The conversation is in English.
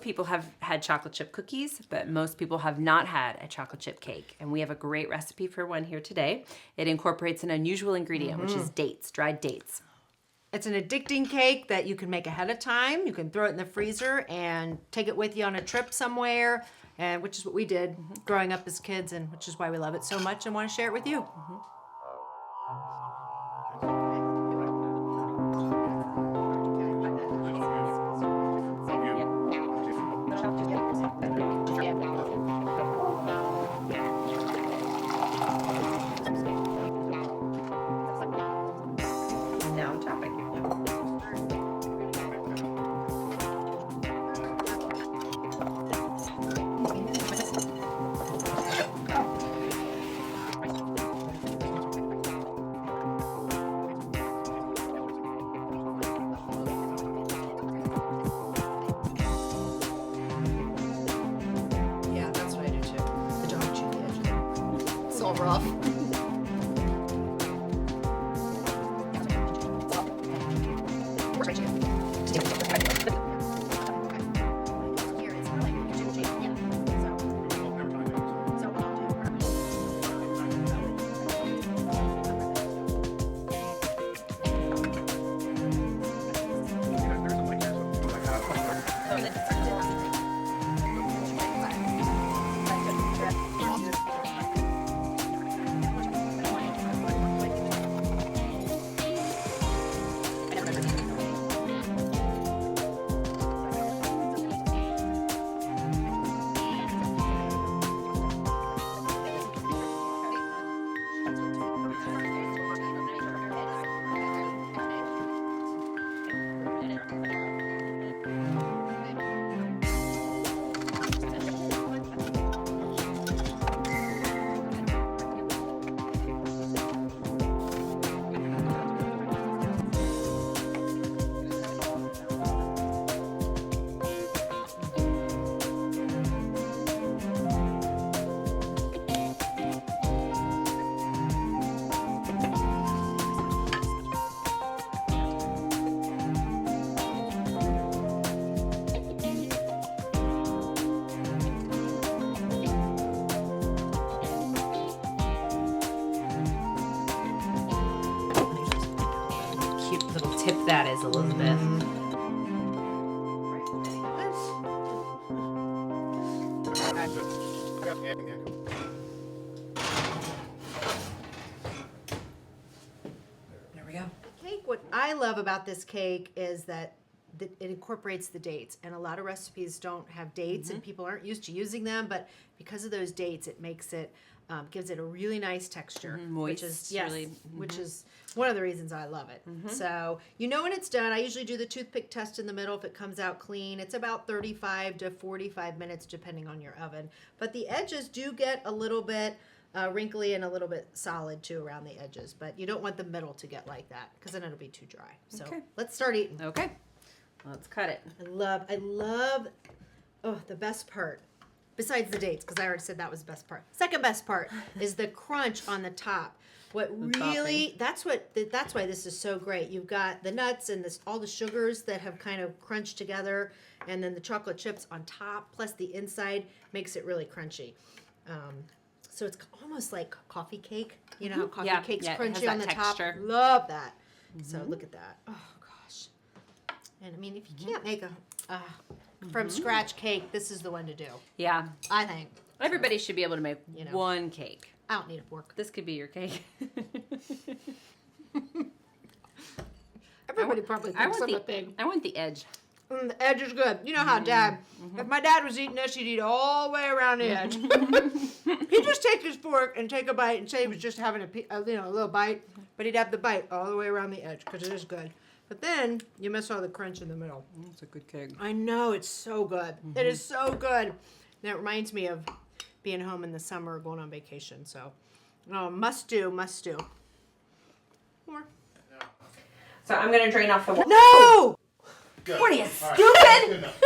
most people have had chocolate chip cookies, but most people have not had a chocolate chip cake. And we have a great recipe for one here today. It incorporates an unusual ingredient, which is dates, dried dates. It's an addicting cake that you can make ahead of time. You can throw it in the freezer and take it with you on a trip somewhere, and which is what we did growing up as kids, and which is why we love it so much and want to share it with you. Now I'm topping. Yeah, that's what I do too. The dog chewed the edge. It's all rough. Cute little tip that is, Elizabeth. There we go. Cake, what I love about this cake is that it incorporates the dates, and a lot of recipes don't have dates and people aren't used to using them, but because of those dates it makes it gives it a really nice texture, Moist, which is yes, really, which is one of the reasons I love it. So you know when it's done. I usually do the toothpick test in the middle. If it comes out clean, it's about 35 to 45 minutes depending on your oven, but the edges do get a little bit wrinkly and a little bit solid too around the edges, but you don't want the middle to get like that because then it'll be too dry. So Okay. let's start eating. Okay, let's cut it. I love, oh, the best part, besides the dates, because I already said that was the best part. Second best part is the crunch on the top. What really, that's why this is so great. You've got the nuts and all the sugars that have kind of crunched together, and then the chocolate chips on top, plus the inside makes it really crunchy. So it's almost like coffee cake. You know how coffee cake's it has crunchy that on the texture. top? Love that. So look at that. Oh, gosh. And I mean, if you can't make a from scratch cake, this is the one to do, Yeah, I think. everybody should be able to make You know. one cake. I don't need it work. This could be your cake. Everybody probably I thinks want I'm a thing. I want the edge. The edge is good. You know how Dad, if my dad was eating this, he'd eat all the way around the edge. He'd just take his fork and take a bite and say he was just having a little bite, but he'd have the bite all the way around the edge because it is good. But then you miss all the crunch in the middle. It's a good cake. I know, it's so good. It is so good. And it reminds me of being home in the summer or going on vacation. So, must do. More. So I'm gonna drain off the water. No! Good. What are you, All right. stupid? Good enough.